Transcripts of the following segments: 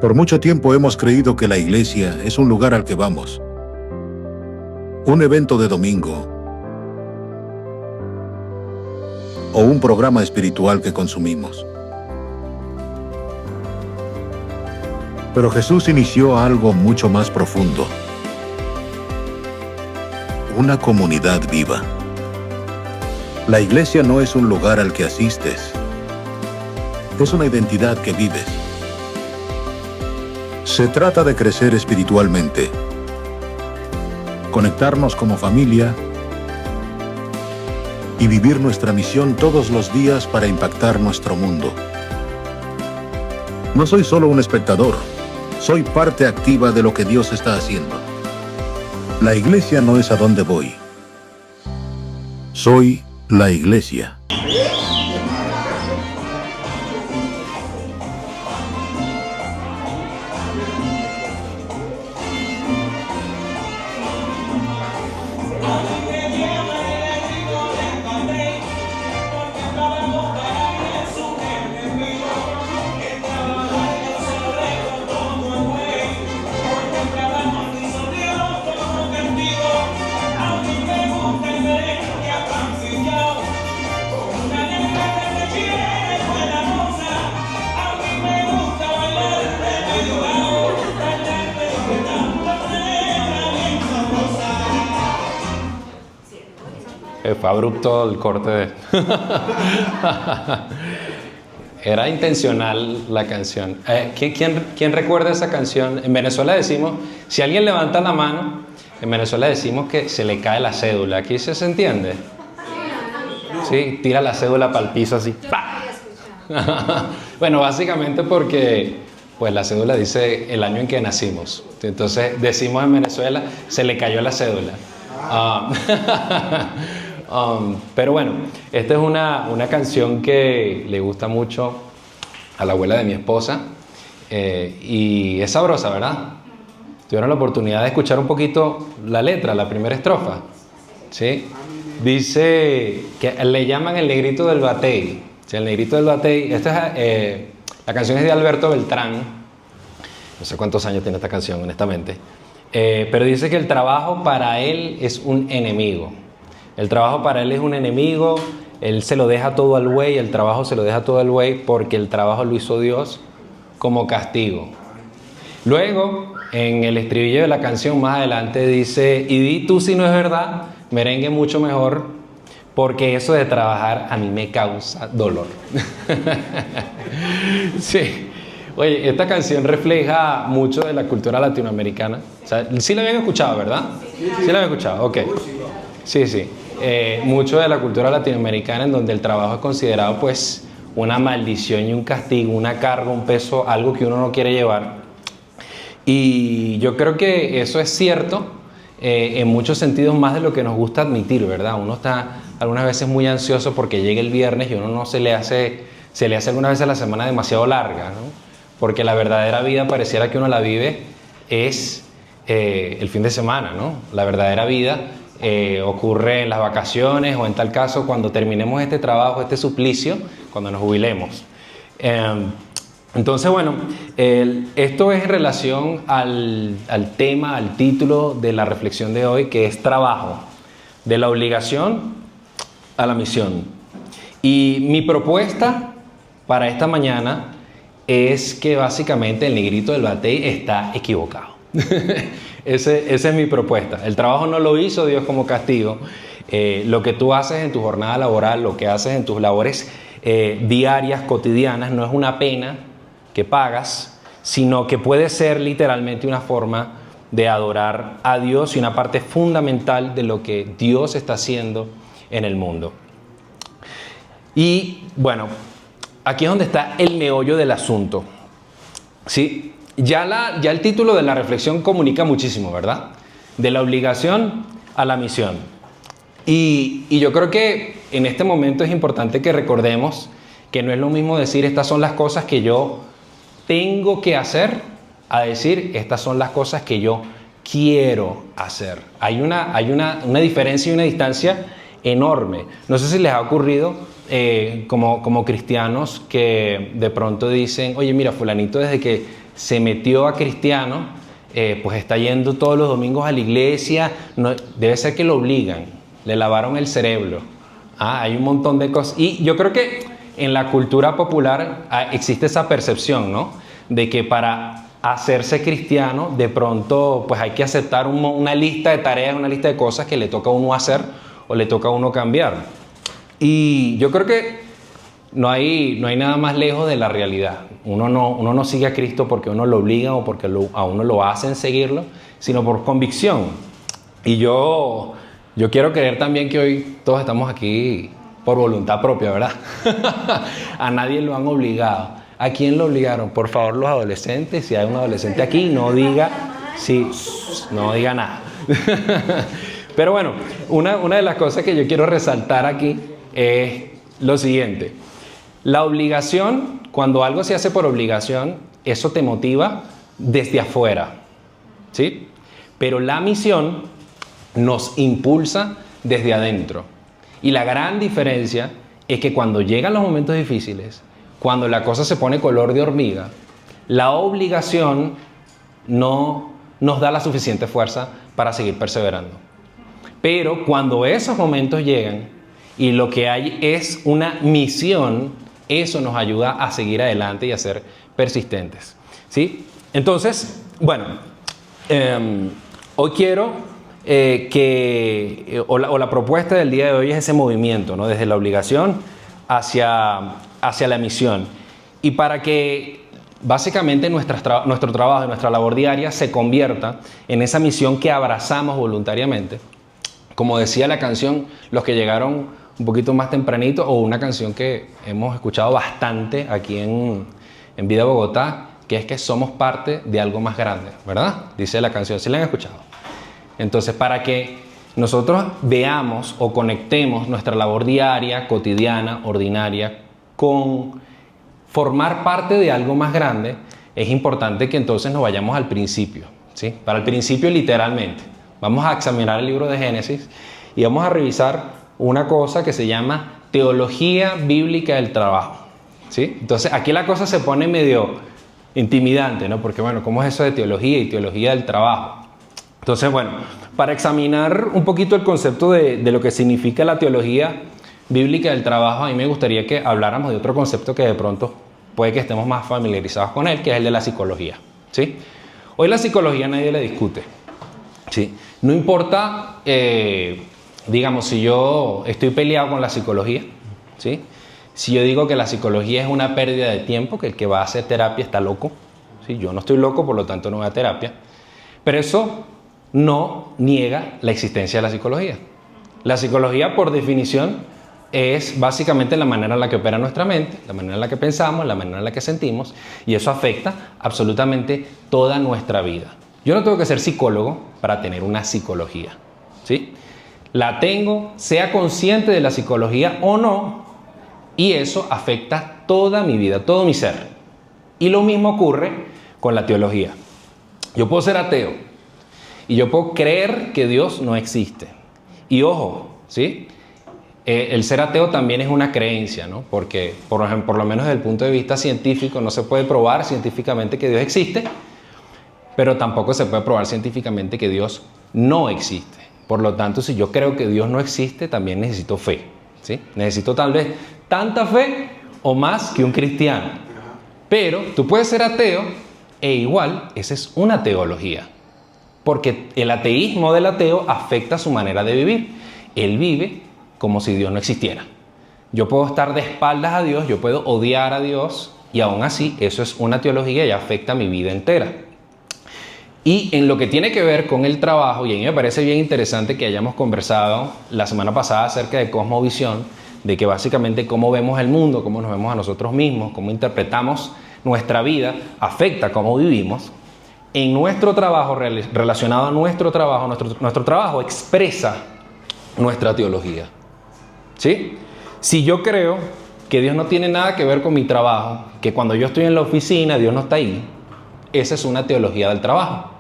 Por mucho tiempo hemos creído que la iglesia es un lugar al que vamos, un evento de domingo o un programa espiritual que consumimos. Pero Jesús inició algo mucho más profundo, una comunidad viva. La iglesia no es un lugar al que asistes, es una identidad que vives. Se trata de crecer espiritualmente, conectarnos como familia y vivir nuestra misión todos los días para impactar nuestro mundo. No soy solo un espectador, soy parte activa de lo que Dios está haciendo. La iglesia no es a dónde voy, soy la iglesia. Fue abrupto el corte de... Era intencional la canción. ¿Quién recuerda esa canción? En Venezuela decimos, si alguien levanta la mano, en Venezuela decimos que se le cae la cédula. ¿Aquí se entiende? Sí, tira la cédula para el piso así. ¡Pah! Bueno, básicamente porque pues la cédula dice el año en que nacimos. Entonces decimos en Venezuela, se le cayó la cédula. Pero bueno, esta es una canción que le gusta mucho a la abuela de mi esposa y es sabrosa, ¿verdad? Tuvieron la oportunidad de escuchar un poquito la letra, la primera estrofa, ¿sí? Dice que le llaman el negrito del batey, ¿sí? El negrito del batey. La canción es de Alberto Beltrán, no sé cuántos años tiene esta canción, honestamente, pero dice que el trabajo para él es un enemigo. El trabajo para él es un enemigo, él se lo deja todo al buey, el trabajo se lo deja todo al buey porque el trabajo lo hizo Dios como castigo. Luego, en el estribillo de la canción más adelante dice, y di tú si no es verdad, merengue mucho mejor, porque eso de trabajar a mí me causa dolor. Sí. Oye, esta canción refleja mucho de la cultura latinoamericana. O sea, sí la habían escuchado, ¿verdad? Sí la habían escuchado, ok. Sí. Mucho de la cultura latinoamericana en donde el trabajo es considerado pues una maldición y un castigo, una carga, un peso, algo que uno no quiere llevar. Y yo creo que eso es cierto en muchos sentidos, más de lo que nos gusta admitir, ¿verdad? Uno está algunas veces muy ansioso porque llega el viernes y uno no se le hace algunas veces la semana demasiado larga, ¿no? Porque la verdadera vida pareciera que uno la vive es el fin de semana, ¿no? La verdadera vida ocurre en las vacaciones o en tal caso cuando terminemos este trabajo, este suplicio, cuando nos jubilemos. Entonces, bueno, esto es en relación al tema, al título de la reflexión de hoy, que es trabajo, de la obligación a la misión. Y mi propuesta para esta mañana es que básicamente el negrito del batey está equivocado. Esa es mi propuesta. El trabajo no lo hizo Dios como castigo. Lo que tú haces en tu jornada laboral, lo que haces en tus labores diarias, cotidianas, no es una pena que pagas, sino que puede ser literalmente una forma de adorar a Dios y una parte fundamental de lo que Dios está haciendo en el mundo. Y bueno, aquí es donde está el meollo del asunto. ¿Sí? Ya el título de la reflexión comunica muchísimo, ¿verdad? De la obligación a la misión. Y yo creo que en este momento es importante que recordemos que no es lo mismo decir estas son las cosas que yo tengo que hacer a decir estas son las cosas que yo quiero hacer. Hay una diferencia y una distancia enorme. No sé si les ha ocurrido como cristianos que de pronto dicen, oye, mira, fulanito desde que se metió a cristiano, pues está yendo todos los domingos a la iglesia, no, debe ser que lo obligan, le lavaron el cerebro. Hay un montón de cosas. Y yo creo que en la cultura popular existe esa percepción, ¿no? De que para hacerse cristiano, de pronto, pues hay que aceptar una lista de tareas, una lista de cosas que le toca a uno hacer o le toca a uno cambiar. Y yo creo que no hay nada más lejos de la realidad. Uno no sigue a Cristo porque uno lo obliga o porque a uno lo hacen seguirlo, sino por convicción. Y yo quiero creer también que hoy todos estamos aquí por voluntad propia, ¿verdad? A nadie lo han obligado. ¿A quién lo obligaron? Por favor, los adolescentes. Si hay un adolescente aquí, no diga nada. Pero bueno, una de las cosas que yo quiero resaltar aquí es lo siguiente. La obligación, cuando algo se hace por obligación, eso te motiva desde afuera, ¿sí? Pero la misión nos impulsa desde adentro. Y la gran diferencia es que cuando llegan los momentos difíciles, cuando la cosa se pone color de hormiga, la obligación no nos da la suficiente fuerza para seguir perseverando. Pero cuando esos momentos llegan y lo que hay es una misión, eso nos ayuda a seguir adelante y a ser persistentes, ¿sí? Entonces, bueno, hoy quiero la propuesta del día de hoy es ese movimiento, ¿no? Desde la obligación hacia la misión. Y para que básicamente nuestro trabajo y nuestra labor diaria se convierta en esa misión que abrazamos voluntariamente, como decía la canción, los que llegaron un poquito más tempranito, o una canción que hemos escuchado bastante aquí en Vida Bogotá, que es que somos parte de algo más grande, ¿verdad? Dice la canción, ¿sí la han escuchado? Entonces, para que nosotros veamos o conectemos nuestra labor diaria, cotidiana, ordinaria, con formar parte de algo más grande, es importante que entonces nos vayamos al principio, ¿sí? Para el principio literalmente. Vamos a examinar el libro de Génesis y vamos a revisar una cosa que se llama teología bíblica del trabajo, ¿sí? Entonces, aquí la cosa se pone medio intimidante, ¿no? Porque, bueno, ¿cómo es eso de teología y teología del trabajo? Entonces, bueno, para examinar un poquito el concepto de lo que significa la teología bíblica del trabajo, a mí me gustaría que habláramos de otro concepto que de pronto puede que estemos más familiarizados con él, que es el de la psicología, ¿sí? Hoy la psicología nadie la discute, ¿sí? No importa, digamos, si yo estoy peleado con la psicología, ¿sí? Si yo digo que la psicología es una pérdida de tiempo, que el que va a hacer terapia está loco, ¿sí? Yo no estoy loco, por lo tanto no voy a terapia, pero eso no niega la existencia de la psicología. La psicología, por definición, es básicamente la manera en la que opera nuestra mente, la manera en la que pensamos, la manera en la que sentimos, y eso afecta absolutamente toda nuestra vida. Yo no tengo que ser psicólogo para tener una psicología, ¿sí? La tengo, sea consciente de la psicología o no, y eso afecta toda mi vida, todo mi ser. Y lo mismo ocurre con la teología. Yo puedo ser ateo y yo puedo creer que Dios no existe. Y ojo, ¿sí? El ser ateo también es una creencia, ¿no? Porque, por lo menos desde el punto de vista científico, no se puede probar científicamente que Dios existe, pero tampoco se puede probar científicamente que Dios no existe. Por lo tanto, si yo creo que Dios no existe, también necesito fe, ¿sí? Necesito tal vez tanta fe o más que un cristiano. Pero tú puedes ser ateo e igual, esa es una teología. Porque el ateísmo del ateo afecta su manera de vivir. Él vive como si Dios no existiera. Yo puedo estar de espaldas a Dios, yo puedo odiar a Dios, y aún así eso es una teología y afecta mi vida entera. Y en lo que tiene que ver con el trabajo, y a mí me parece bien interesante que hayamos conversado la semana pasada acerca de cosmovisión, de que básicamente cómo vemos el mundo, cómo nos vemos a nosotros mismos, cómo interpretamos nuestra vida, afecta cómo vivimos. En nuestro trabajo, relacionado a nuestro trabajo, nuestro trabajo expresa nuestra teología, ¿sí? Si yo creo que Dios no tiene nada que ver con mi trabajo, que cuando yo estoy en la oficina Dios no está ahí, esa es una teología del trabajo.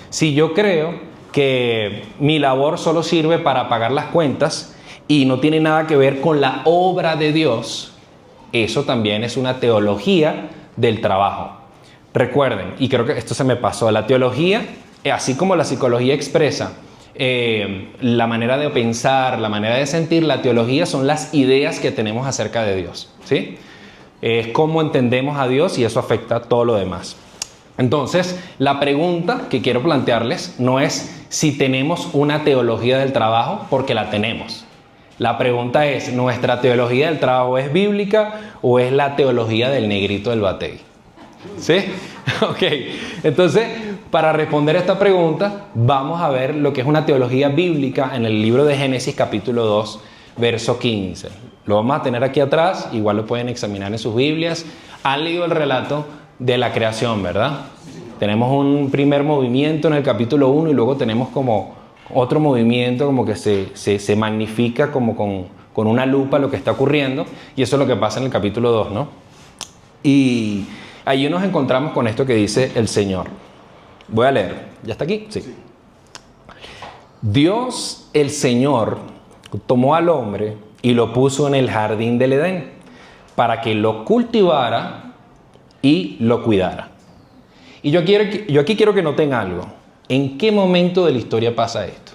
Si yo creo que mi labor solo sirve para pagar las cuentas y no tiene nada que ver con la obra de Dios, eso también es una teología del trabajo. Recuerden, y creo que esto se me pasó, la teología, así como la psicología expresa la manera de pensar, la manera de sentir, la teología son las ideas que tenemos acerca de Dios, ¿sí? Es cómo entendemos a Dios y eso afecta a todo lo demás. Entonces, la pregunta que quiero plantearles no es si tenemos una teología del trabajo, porque la tenemos. La pregunta es, ¿nuestra teología del trabajo es bíblica o es la teología del negrito del batey? ¿Sí? Ok. Entonces, para responder a esta pregunta, vamos a ver lo que es una teología bíblica en el libro de Génesis capítulo 2, verso 15. Lo vamos a tener aquí atrás, igual lo pueden examinar en sus Biblias. Han leído el relato de la creación, ¿verdad? Tenemos un primer movimiento en el capítulo 1 y luego tenemos como otro movimiento como que se magnifica como con una lupa lo que está ocurriendo, y eso es lo que pasa en el capítulo 2, ¿no? Y allí nos encontramos con esto que dice el Señor. Voy a leer. ¿Ya está aquí? Sí. Dios, el Señor, tomó al hombre y lo puso en el jardín del Edén para que lo cultivara y lo cuidara. Y yo aquí quiero que noten algo. ¿En qué momento de la historia pasa esto?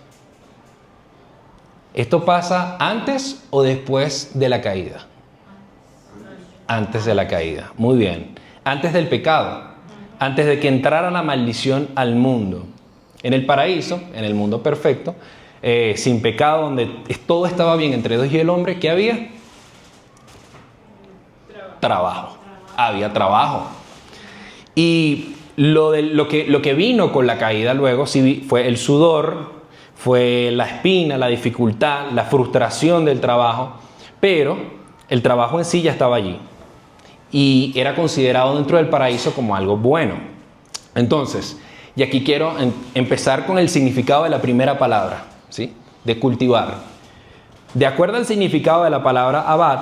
¿Esto pasa antes o después de la caída? Antes de la caída. Muy bien. Antes del pecado. Antes de que entrara la maldición al mundo. En el paraíso, en el mundo perfecto, sin pecado, donde todo estaba bien entre Dios y el hombre, ¿qué había? Trabajo. Había trabajo. Y lo que vino con la caída luego sí fue el sudor, fue la espina, la dificultad, la frustración del trabajo, pero el trabajo en sí ya estaba allí y era considerado dentro del paraíso como algo bueno. Entonces, y aquí quiero empezar con el significado de la primera palabra, ¿sí? De cultivar. De acuerdo al significado de la palabra abad,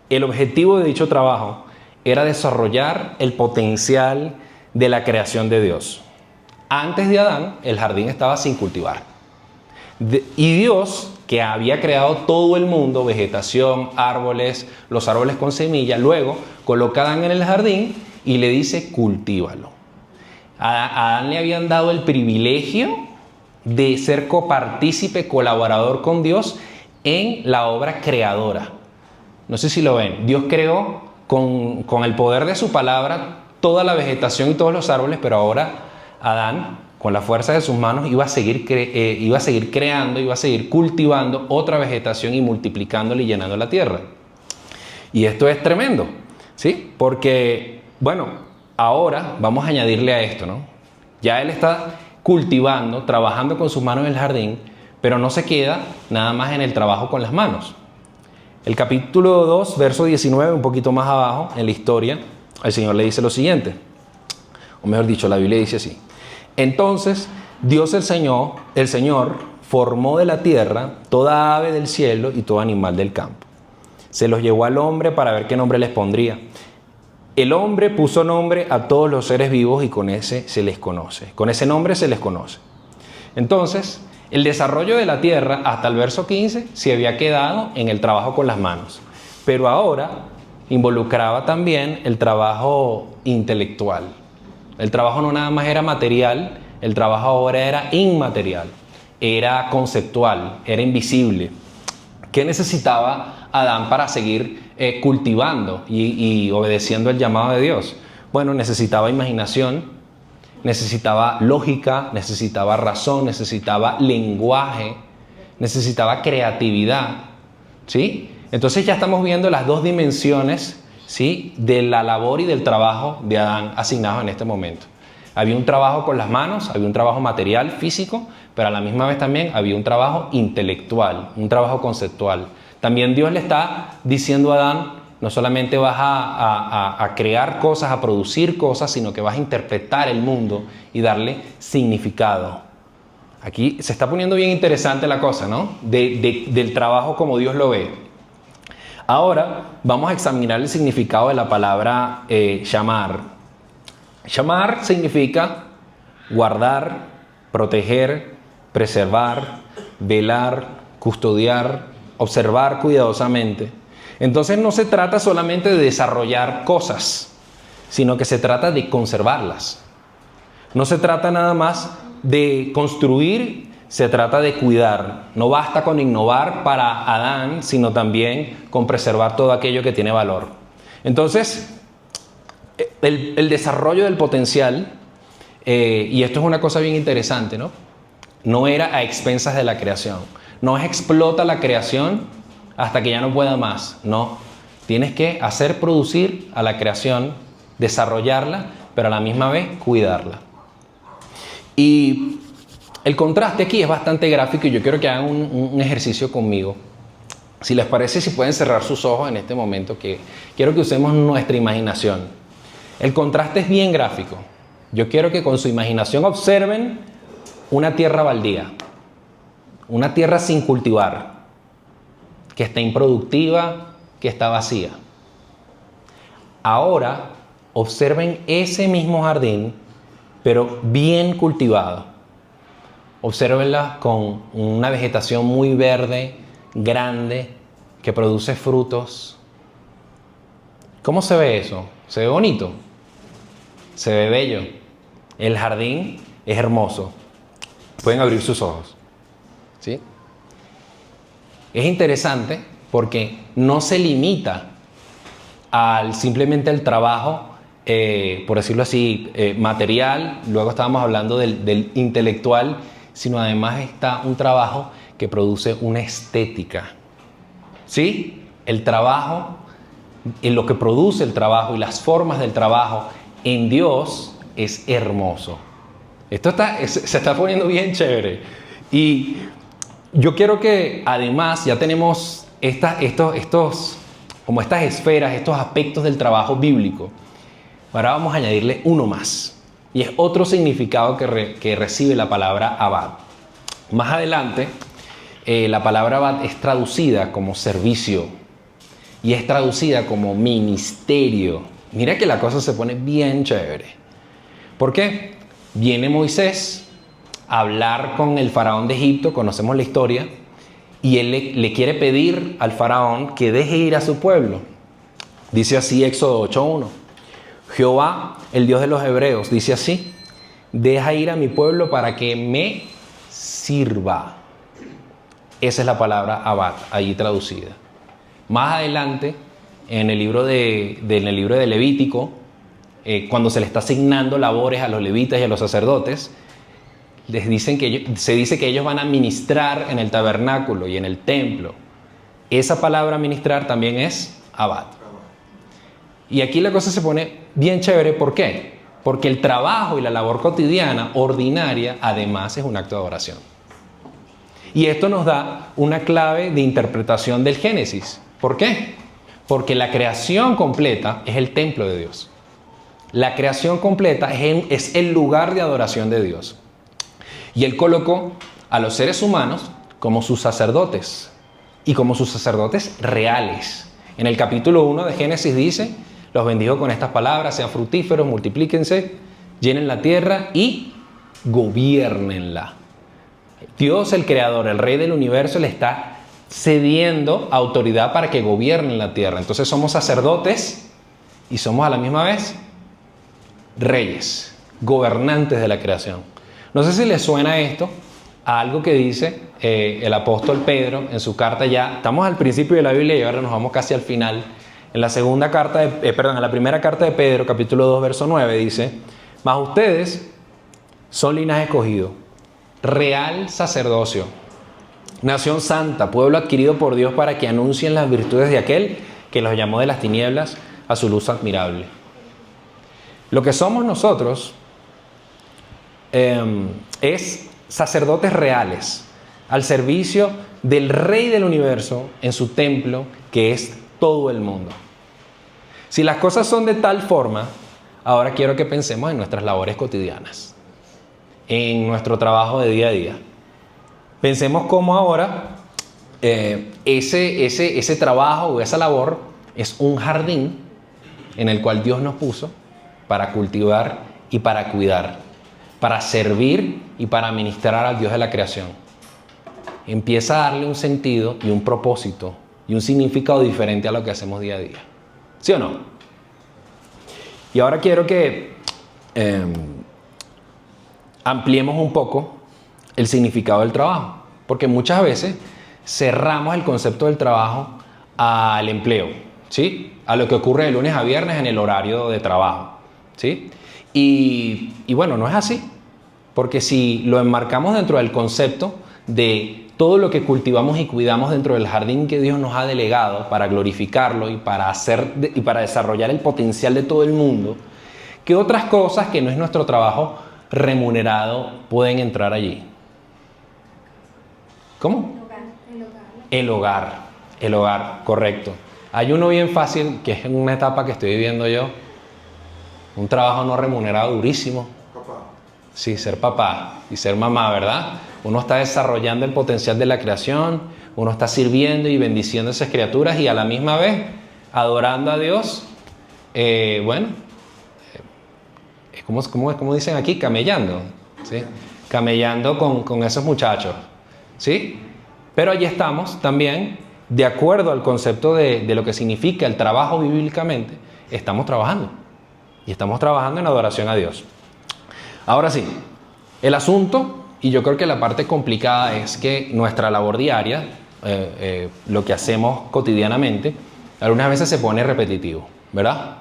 el objetivo de dicho trabajo era desarrollar el potencial de la creación de Dios. Antes de Adán, el jardín estaba sin cultivar. Y Dios, que había creado todo el mundo, vegetación, árboles, los árboles con semilla, luego coloca a Adán en el jardín y le dice, cultívalo. A Adán le habían dado el privilegio de ser copartícipe, colaborador con Dios en la obra creadora. No sé si lo ven. Dios creó con el poder de su palabra toda la vegetación y todos los árboles, pero ahora Adán, con la fuerza de sus manos, iba a seguir creando, iba a seguir cultivando otra vegetación y multiplicándola y llenando la tierra. Y esto es tremendo, ¿sí? Porque, bueno, ahora vamos a añadirle a esto, ¿no? Ya él está cultivando, trabajando con sus manos en el jardín, pero no se queda nada más en el trabajo con las manos. El capítulo 2, verso 19, un poquito más abajo en la historia, el Señor le dice lo siguiente, o mejor dicho, la Biblia dice así. Entonces, Dios el Señor formó de la tierra toda ave del cielo y todo animal del campo. Se los llevó al hombre para ver qué nombre les pondría. El hombre puso nombre a todos los seres vivos y con ese se les conoce. Con ese nombre se les conoce. Entonces, el desarrollo de la tierra hasta el verso 15 se había quedado en el trabajo con las manos. Pero ahora involucraba también el trabajo intelectual. El trabajo no nada más era material, el trabajo ahora era inmaterial, era conceptual, era invisible. ¿Qué necesitaba Adán para seguir cultivando y obedeciendo el llamado de Dios? Bueno, necesitaba imaginación, necesitaba lógica, necesitaba razón, necesitaba lenguaje, necesitaba creatividad, ¿sí? Entonces ya estamos viendo las dos dimensiones, ¿sí?, de la labor y del trabajo de Adán asignados en este momento. Había un trabajo con las manos, había un trabajo material, físico, pero a la misma vez también había un trabajo intelectual, un trabajo conceptual. También Dios le está diciendo a Adán, no solamente vas a crear cosas, a producir cosas, sino que vas a interpretar el mundo y darle significado. Aquí se está poniendo bien interesante la cosa, ¿no? Del trabajo como Dios lo ve. Ahora vamos a examinar el significado de la palabra shamar. Shamar significa guardar, proteger, preservar, velar, custodiar, observar cuidadosamente, entonces no se trata solamente de desarrollar cosas, sino que se trata de conservarlas. No se trata nada más de construir, se trata de cuidar. No basta con innovar para Adán, sino también con preservar todo aquello que tiene valor. Entonces, el desarrollo del potencial, y esto es una cosa bien interesante, ¿no? No era a expensas de la creación. No es explota la creación hasta que ya no pueda más. No, tienes que hacer producir a la creación, desarrollarla, pero a la misma vez cuidarla. Y el contraste aquí es bastante gráfico y yo quiero que hagan un ejercicio conmigo. Si les parece, si pueden cerrar sus ojos en este momento, que quiero que usemos nuestra imaginación. El contraste es bien gráfico. Yo quiero que con su imaginación observen una tierra baldía, una tierra sin cultivar, que está improductiva, que está vacía. Ahora observen ese mismo jardín, pero bien cultivado. Obsérvenla con una vegetación muy verde, grande, que produce frutos. ¿Cómo se ve eso? ¿Se ve bonito? Se ve bello. El jardín es hermoso. Pueden abrir sus ojos. ¿Sí? Es interesante porque no se limita simplemente al trabajo, por decirlo así, material. Luego estábamos hablando del intelectual, sino además está un trabajo que produce una estética. ¿Sí? El trabajo, en lo que produce el trabajo y las formas del trabajo en Dios es hermoso. Esto se está poniendo bien chévere. Y yo quiero que además ya tenemos estas esferas, estos aspectos del trabajo bíblico. Ahora vamos a añadirle uno más. Y es otro significado que recibe la palabra abad. Más adelante, la palabra abad es traducida como servicio y es traducida como ministerio. Mira que la cosa se pone bien chévere. ¿Por qué? Viene Moisés a hablar con el faraón de Egipto, conocemos la historia, y él le quiere pedir al faraón que deje ir a su pueblo. Dice así Éxodo 8:1. Jehová, el Dios de los hebreos, dice así: deja ir a mi pueblo para que me sirva. Esa es la palabra abad, allí traducida. Más adelante, en el libro de Levítico, cuando se le está asignando labores a los levitas y a los sacerdotes, se dice que ellos van a ministrar en el tabernáculo y en el templo. Esa palabra ministrar también es abad. Y aquí la cosa se pone bien chévere. ¿Por qué? Porque el trabajo y la labor cotidiana, ordinaria, además es un acto de adoración. Y esto nos da una clave de interpretación del Génesis. ¿Por qué? Porque la creación completa es el templo de Dios. La creación completa es el lugar de adoración de Dios. Y Él colocó a los seres humanos como sus sacerdotes y como sus sacerdotes reales. En el capítulo 1 de Génesis dice: los bendijo con estas palabras: sean fructíferos, multiplíquense, llenen la tierra y gobiernenla. Dios, el creador, el rey del universo, le está cediendo autoridad para que gobiernen la tierra. Entonces somos sacerdotes y somos a la misma vez reyes, gobernantes de la creación. No sé si les suena esto a algo que dice el apóstol Pedro en su carta. Ya estamos al principio de la Biblia y ahora nos vamos casi al final. En la primera carta de Pedro, capítulo 2, verso 9, dice: mas ustedes son linaje escogido, real sacerdocio, nación santa, pueblo adquirido por Dios, para que anuncien las virtudes de aquel que los llamó de las tinieblas a su luz admirable. Lo que somos nosotros es sacerdotes reales, al servicio del Rey del universo en su templo, que es todo el mundo. Si las cosas son de tal forma, ahora quiero que pensemos en nuestras labores cotidianas, en nuestro trabajo de día a día. Pensemos cómo ahora ese trabajo o esa labor es un jardín en el cual Dios nos puso para cultivar y para cuidar, para servir y para ministrar al Dios de la creación. empieza a darle un sentido y un propósito y un significado diferente a lo que hacemos día a día. ¿Sí o no? Y ahora quiero que ampliemos un poco el significado del trabajo, porque muchas veces cerramos el concepto del trabajo al empleo, ¿sí? A lo que ocurre de lunes a viernes en el horario de trabajo, ¿sí? Y bueno, no es así, porque si lo enmarcamos dentro del concepto de todo lo que cultivamos y cuidamos dentro del jardín que Dios nos ha delegado para glorificarlo y para desarrollar el potencial de todo el mundo, ¿qué otras cosas que no es nuestro trabajo remunerado pueden entrar allí? ¿Cómo? El hogar, correcto. Hay uno bien fácil, que es en una etapa que estoy viviendo yo, un trabajo no remunerado durísimo. Papá. Sí, ser papá y ser mamá, ¿verdad? Uno está desarrollando el potencial de la creación, uno está sirviendo y bendiciendo a esas criaturas y a la misma vez adorando a Dios. ¿Cómo dicen aquí? Camellando, ¿sí? Camellando con esos muchachos, ¿sí? Pero allí estamos también, de acuerdo al concepto de lo que significa el trabajo bíblicamente, estamos trabajando. Y estamos trabajando en adoración a Dios. Ahora sí, el asunto, y yo creo que la parte complicada es que nuestra labor diaria, lo que hacemos cotidianamente, algunas veces se pone repetitivo, ¿verdad?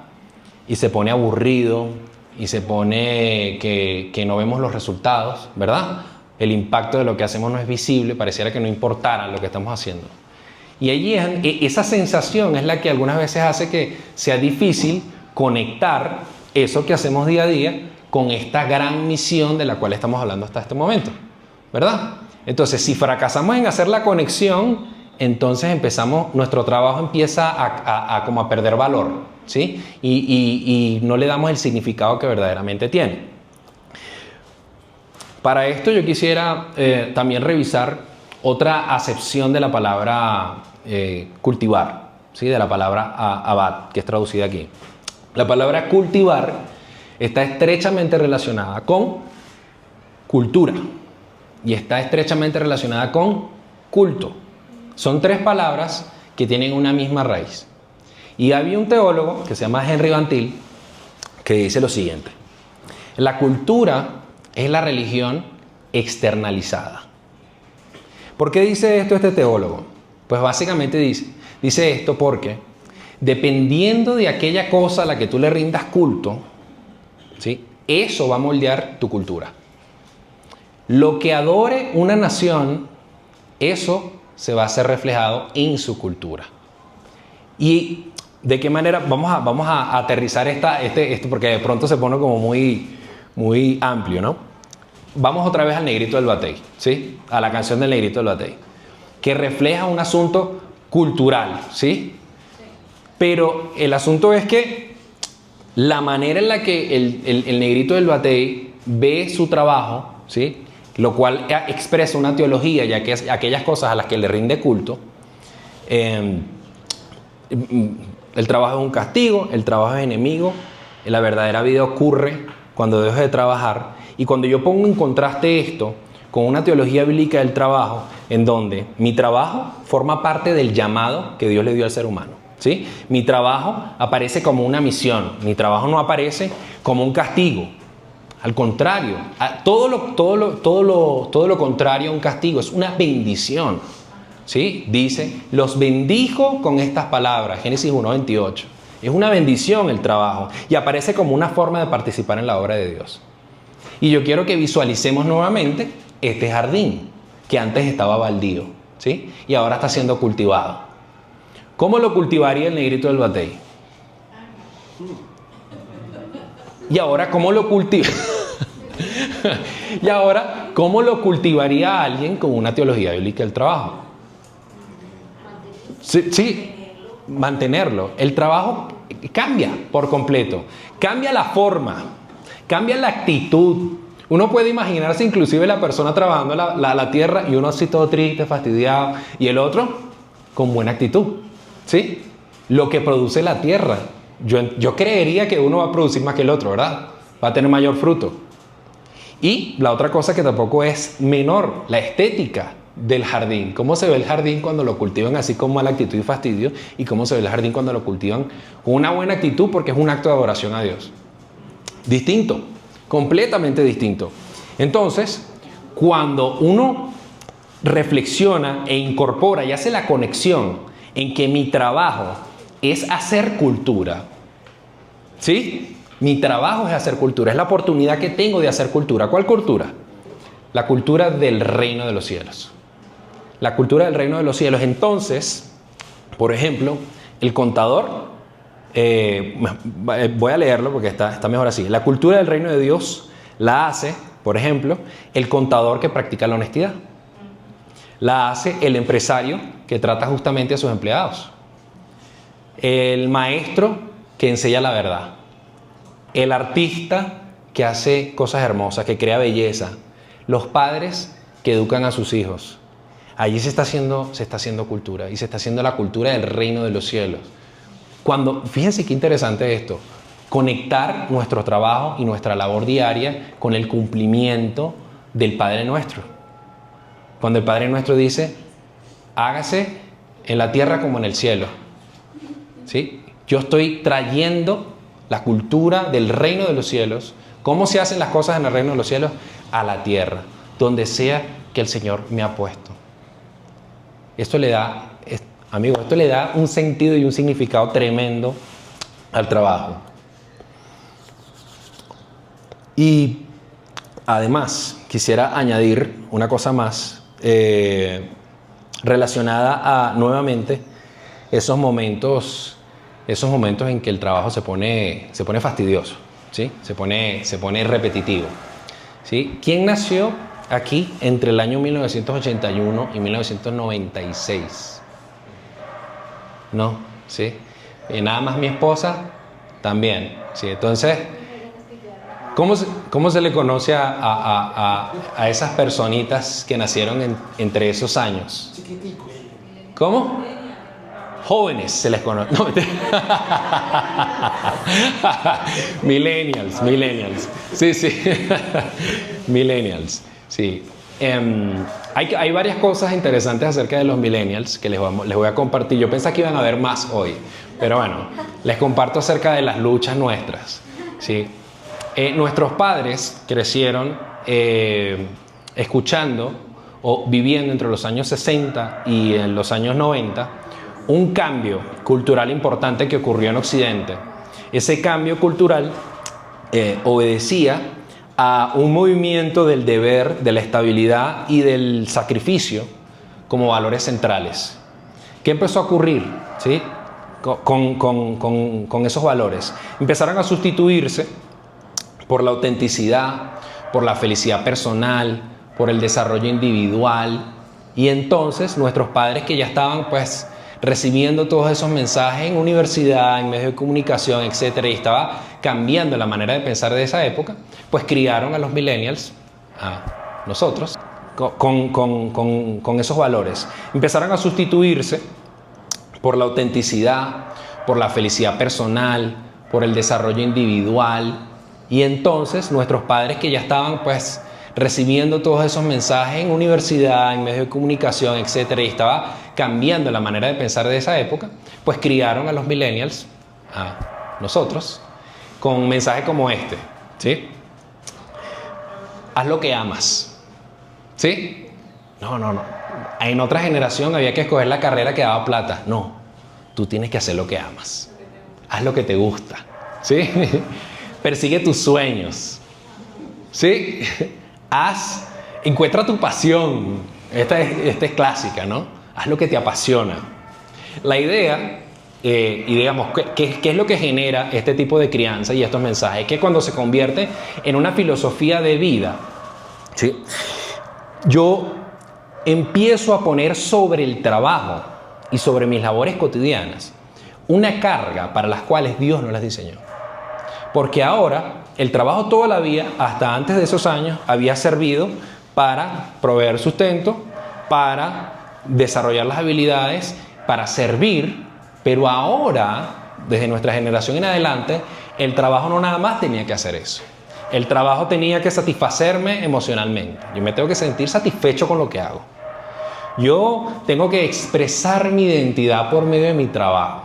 Y se pone aburrido, y se pone que no vemos los resultados, ¿verdad? El impacto de lo que hacemos no es visible, pareciera que no importara lo que estamos haciendo. Y allí esa sensación es la que algunas veces hace que sea difícil conectar eso que hacemos día a día con esta gran misión de la cual estamos hablando hasta este momento, ¿verdad? Entonces, si fracasamos en hacer la conexión, entonces nuestro trabajo empieza a como a perder valor, ¿sí? Y no le damos el significado que verdaderamente tiene. Para esto yo quisiera también revisar otra acepción de la palabra cultivar, ¿sí? De la palabra abad, que es traducida aquí. La palabra cultivar está estrechamente relacionada con cultura y está estrechamente relacionada con culto. Son tres palabras que tienen una misma raíz. Y había un teólogo que se llama Henry Van Til que dice lo siguiente: la cultura es la religión externalizada. ¿Por qué dice esto este teólogo? Pues básicamente dice esto porque dependiendo de aquella cosa a la que tú le rindas culto, ¿sí? Eso va a moldear tu cultura. Lo que adore una nación, eso se va a hacer reflejado en su cultura. ¿Y de qué manera? Vamos a aterrizar esto porque de pronto se pone como muy amplio, ¿no? Vamos otra vez al Negrito del Batey, ¿sí? A la canción del Negrito del Batey, que refleja un asunto cultural, ¿sí? Pero el asunto es que la manera en la que el Negrito del Batey ve su trabajo, ¿sí? Lo cual expresa una teología, ya que es aquellas cosas a las que le rinde culto. El trabajo es un castigo, el trabajo es enemigo, la verdadera vida ocurre cuando dejo de trabajar. Y cuando yo pongo en contraste esto con una teología bíblica del trabajo, en donde mi trabajo forma parte del llamado que Dios le dio al ser humano, ¿sí? Mi trabajo aparece como una misión, mi trabajo no aparece como un castigo. Al contrario, todo lo contrario a un castigo, es una bendición, ¿sí? Dice, los bendijo con estas palabras, Génesis 1:28. Es una bendición el trabajo y aparece como una forma de participar en la obra de Dios. Y yo quiero que visualicemos nuevamente este jardín que antes estaba baldío, ¿sí? Y ahora está siendo cultivado. ¿Cómo lo cultivaría el Negrito del Batey? Y ahora, ¿cómo lo cultiva? Y ahora, ¿cómo lo cultivaría alguien con una teología bíblica del trabajo? Sí, mantenerlo. El trabajo cambia por completo. Cambia la forma, cambia la actitud. Uno puede imaginarse inclusive la persona trabajando la tierra y uno así todo triste, fastidiado, y el otro con buena actitud, ¿sí? Lo que produce la tierra. Yo creería que uno va a producir más que el otro, ¿verdad? Va a tener mayor fruto. Y la otra cosa que tampoco es menor, la estética, del jardín. ¿Cómo se ve el jardín cuando lo cultivan así con mala actitud y fastidio? Y cómo se ve el jardín cuando lo cultivan con una buena actitud porque es un acto de adoración a Dios. Distinto, completamente distinto. Entonces, cuando uno reflexiona e incorpora y hace la conexión en que mi trabajo es hacer cultura, ¿sí? Mi trabajo es hacer cultura, es la oportunidad que tengo de hacer cultura. ¿Cuál cultura? La cultura del reino de los cielos. La cultura del reino de los cielos. Entonces, por ejemplo, el contador, voy a leerlo porque está mejor así. La cultura del reino de Dios la hace, por ejemplo, el contador que practica la honestidad. La hace el empresario que trata justamente a sus empleados. El maestro que enseña la verdad. El artista que hace cosas hermosas, que crea belleza. Los padres que educan a sus hijos. Allí se está haciendo cultura y se está haciendo la cultura del reino de los cielos. Fíjense qué interesante esto, conectar nuestro trabajo y nuestra labor diaria con el cumplimiento del Padre Nuestro. Cuando el Padre Nuestro dice, hágase en la tierra como en el cielo. ¿Sí? Yo estoy trayendo la cultura del reino de los cielos. ¿Cómo se hacen las cosas en el reino de los cielos? A la tierra, donde sea que el Señor me ha puesto. Esto le da un sentido y un significado tremendo al trabajo. Y además, quisiera añadir una cosa más relacionada a, nuevamente, esos momentos en que el trabajo se pone fastidioso, ¿sí? Se pone repetitivo, ¿sí? ¿Quién nació aquí entre el año 1981 y 1996? No, ¿sí? Y nada más mi esposa también, ¿sí? Entonces, ¿cómo se le conoce a esas personitas que nacieron entre esos años? ¿Cómo? Jóvenes se les conoce. No, millennials. Sí. Millennials. Sí. Hay varias cosas interesantes acerca de los millennials que les voy a compartir. Yo pensé que iban a haber más hoy, pero bueno, les comparto acerca de las luchas nuestras, ¿sí? Nuestros padres crecieron escuchando o viviendo entre los años 60 y en los años 90 un cambio cultural importante que ocurrió en Occidente. Ese cambio cultural obedecía a un movimiento del deber, de la estabilidad y del sacrificio como valores centrales. ¿Qué empezó a ocurrir? ¿Sí? Con esos valores. Empezaron a sustituirse por la autenticidad, por la felicidad personal, por el desarrollo individual. Y entonces nuestros padres, que ya estaban pues recibiendo todos esos mensajes en universidad, en medios de comunicación, etcétera, y estaba cambiando la manera de pensar de esa época, pues criaron a los millennials, a nosotros, con esos valores. Empezaron a sustituirse por la autenticidad, por la felicidad personal, por el desarrollo individual. Y entonces nuestros padres, que ya estaban pues recibiendo todos esos mensajes en universidad, en medios de comunicación, etcétera, y estaba cambiando la manera de pensar de esa época, pues criaron a los millennials, a nosotros, con mensajes como este, ¿sí? Haz lo que amas, ¿sí? No. En otra generación había que escoger la carrera que daba plata. No, tú tienes que hacer lo que amas. Haz lo que te gusta, ¿sí? Persigue tus sueños, ¿sí? Encuentra tu pasión. Esta es clásica, ¿no? Haz lo que te apasiona. La idea, y digamos, ¿qué es lo que genera este tipo de crianza y estos mensajes? Que cuando se convierte en una filosofía de vida, ¿sí? Yo empiezo a poner sobre el trabajo y sobre mis labores cotidianas una carga para las cuales Dios no las diseñó. Porque ahora el trabajo toda la vida, hasta antes de esos años, había servido para proveer sustento, para desarrollar las habilidades, para servir, pero ahora, desde nuestra generación en adelante, el trabajo no nada más tenía que hacer eso. El trabajo tenía que satisfacerme emocionalmente. Yo me tengo que sentir satisfecho con lo que hago. Yo tengo que expresar mi identidad por medio de mi trabajo.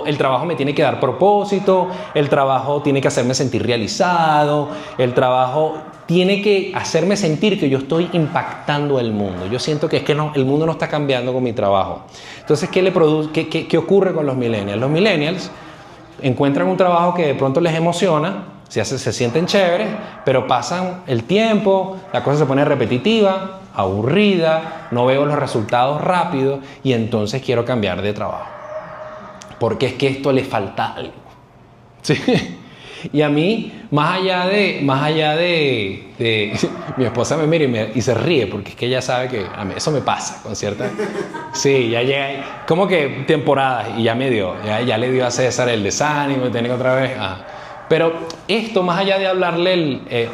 El trabajo me tiene que dar propósito, el trabajo tiene que hacerme sentir realizado, el trabajo tiene que hacerme sentir que yo estoy impactando el mundo. Yo siento que el mundo no está cambiando con mi trabajo. Entonces, ¿qué ocurre con los millennials? Los millennials encuentran un trabajo que de pronto les emociona, se sienten chéveres, pero pasan el tiempo, la cosa se pone repetitiva, aburrida, no veo los resultados rápidos y entonces quiero cambiar de trabajo. Porque es que esto le falta algo. ¿Sí? Y a mí, más allá de mi esposa me mira y se ríe, porque es que ella sabe que a mí eso me pasa con cierta... Sí, ya llega, como que temporadas, y ya me dio, ya le dio a César el desánimo, tiene que otra vez... Pero esto, más allá de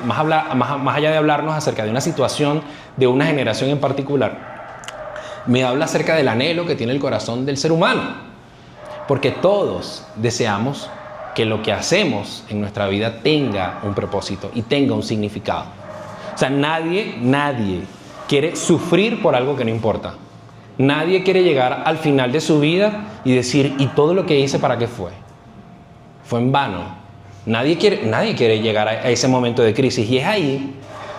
más allá de hablarnos acerca de una situación de una generación en particular, me habla acerca del anhelo que tiene el corazón del ser humano. Porque todos deseamos que lo que hacemos en nuestra vida tenga un propósito y tenga un significado. O sea, nadie quiere sufrir por algo que no importa. Nadie quiere llegar al final de su vida y decir, ¿y todo lo que hice para qué fue? Fue en vano. Nadie quiere llegar a ese momento de crisis. Y es ahí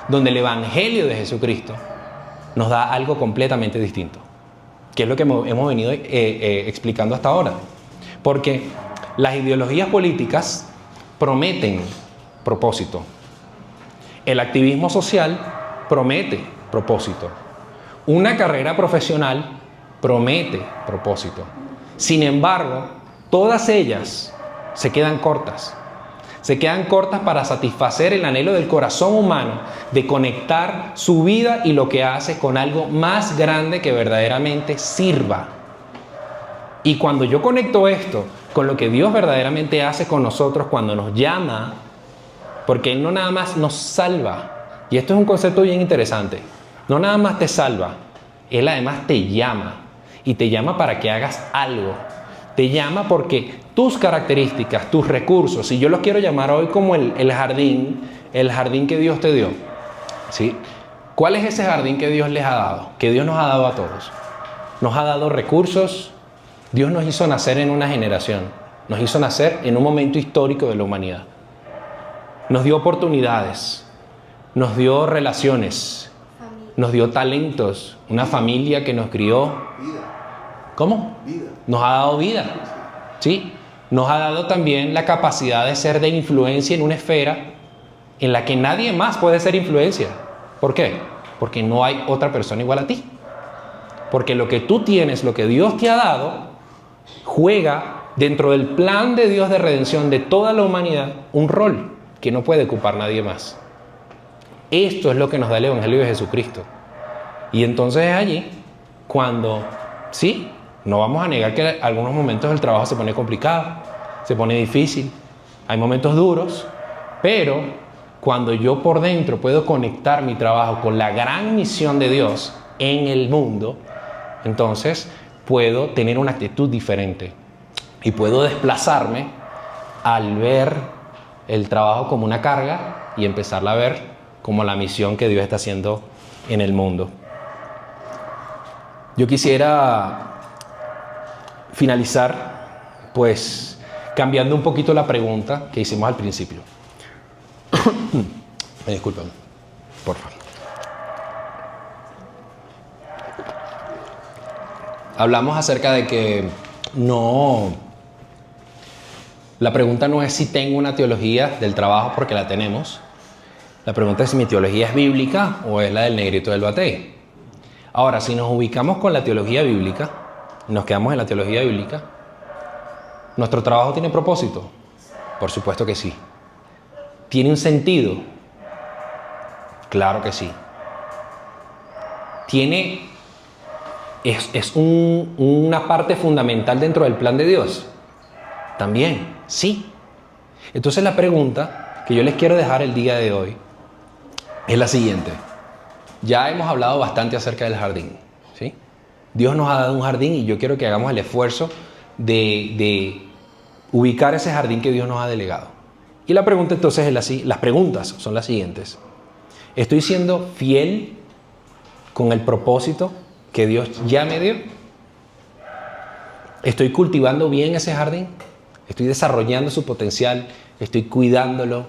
donde el Evangelio de Jesucristo nos da algo completamente distinto, que es lo que hemos venido explicando hasta ahora. Porque las ideologías políticas prometen propósito. El activismo social promete propósito. Una carrera profesional promete propósito. Sin embargo, todas ellas se quedan cortas. Se quedan cortas para satisfacer el anhelo del corazón humano de conectar su vida y lo que hace con algo más grande que verdaderamente sirva. Y cuando yo conecto esto con lo que Dios verdaderamente hace con nosotros cuando nos llama, porque Él no nada más nos salva, y esto es un concepto bien interesante, no nada más te salva, Él además te llama, y te llama para que hagas algo, te llama porque tus características, tus recursos, y yo los quiero llamar hoy como el jardín que Dios te dio, ¿sí? ¿Cuál es ese jardín que Dios les ha dado? Que Dios nos ha dado a todos. Nos ha dado recursos. Dios nos hizo nacer en una generación, nos hizo nacer en un momento histórico de la humanidad. Nos dio oportunidades, nos dio relaciones, nos dio talentos, una familia que nos crió. ¿Cómo? Nos ha dado vida, ¿sí? Nos ha dado también la capacidad de ser de influencia en una esfera en la que nadie más puede ser influencia. ¿Por qué? Porque no hay otra persona igual a ti. Porque lo que tú tienes, lo que Dios te ha dado, juega dentro del plan de Dios de redención de toda la humanidad un rol que no puede ocupar nadie más. Esto es lo que nos da el Evangelio de Jesucristo. Y entonces es allí cuando, sí, no vamos a negar que en algunos momentos el trabajo se pone complicado, se pone difícil, hay momentos duros, pero cuando yo por dentro puedo conectar mi trabajo con la gran misión de Dios en el mundo, entonces puedo tener una actitud diferente y puedo desplazarme al ver el trabajo como una carga y empezarla a ver como la misión que Dios está haciendo en el mundo. Yo quisiera finalizar pues cambiando un poquito la pregunta que hicimos al principio. Me disculpan, por favor. Hablamos acerca de que la pregunta no es si tengo una teología del trabajo, porque la tenemos. La pregunta es si mi teología es bíblica o es la del negrito del batey. Ahora, si nos ubicamos con la teología bíblica, nos quedamos en la teología bíblica, ¿nuestro trabajo tiene propósito? Por supuesto que sí. ¿Tiene un sentido? Claro que sí. ¿Es una parte fundamental dentro del plan de Dios? También, sí. Entonces la pregunta que yo les quiero dejar el día de hoy es la siguiente. Ya hemos hablado bastante acerca del jardín, ¿sí? Dios nos ha dado un jardín y yo quiero que hagamos el esfuerzo de ubicar ese jardín que Dios nos ha delegado. Y la pregunta entonces las preguntas son las siguientes. ¿Estoy siendo fiel con el propósito que Dios ya me dio? ¿Estoy cultivando bien ese jardín? ¿Estoy desarrollando su potencial? ¿Estoy cuidándolo?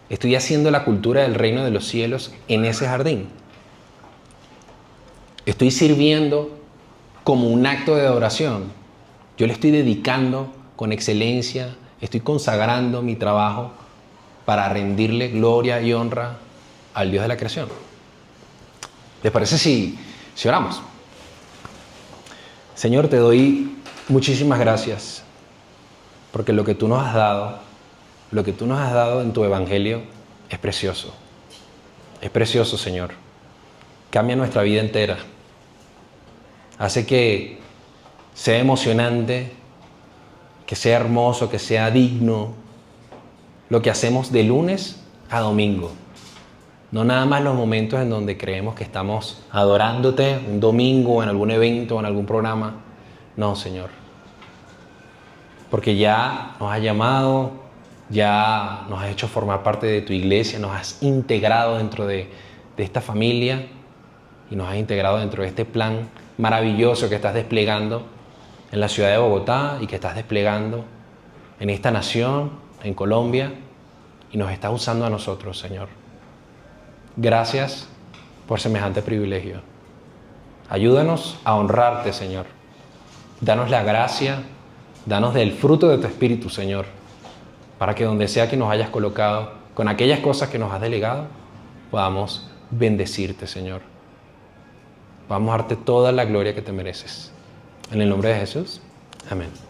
¿Estoy haciendo la cultura del reino de los cielos en ese jardín? ¿Estoy sirviendo como un acto de adoración? Yo le estoy dedicando con excelencia, estoy consagrando mi trabajo para rendirle gloria y honra al Dios de la creación. ¿Les parece si oramos? Señor, te doy muchísimas gracias porque lo que tú nos has dado en tu evangelio es precioso. Es precioso, Señor. Cambia nuestra vida entera. Hace que sea emocionante, que sea hermoso, que sea digno lo que hacemos de lunes a domingo. No nada más los momentos en donde creemos que estamos adorándote un domingo, en algún evento, en algún programa. No, Señor. Porque ya nos has llamado, ya nos has hecho formar parte de tu iglesia, nos has integrado dentro de esta familia y nos has integrado dentro de este plan maravilloso que estás desplegando en la ciudad de Bogotá y que estás desplegando en esta nación, en Colombia, y nos estás usando a nosotros, Señor. Gracias por semejante privilegio. Ayúdanos a honrarte, Señor. Danos la gracia, danos del fruto de tu Espíritu, Señor, para que donde sea que nos hayas colocado, con aquellas cosas que nos has delegado, podamos bendecirte, Señor. Vamos a darte toda la gloria que te mereces. En el nombre de Jesús. Amén.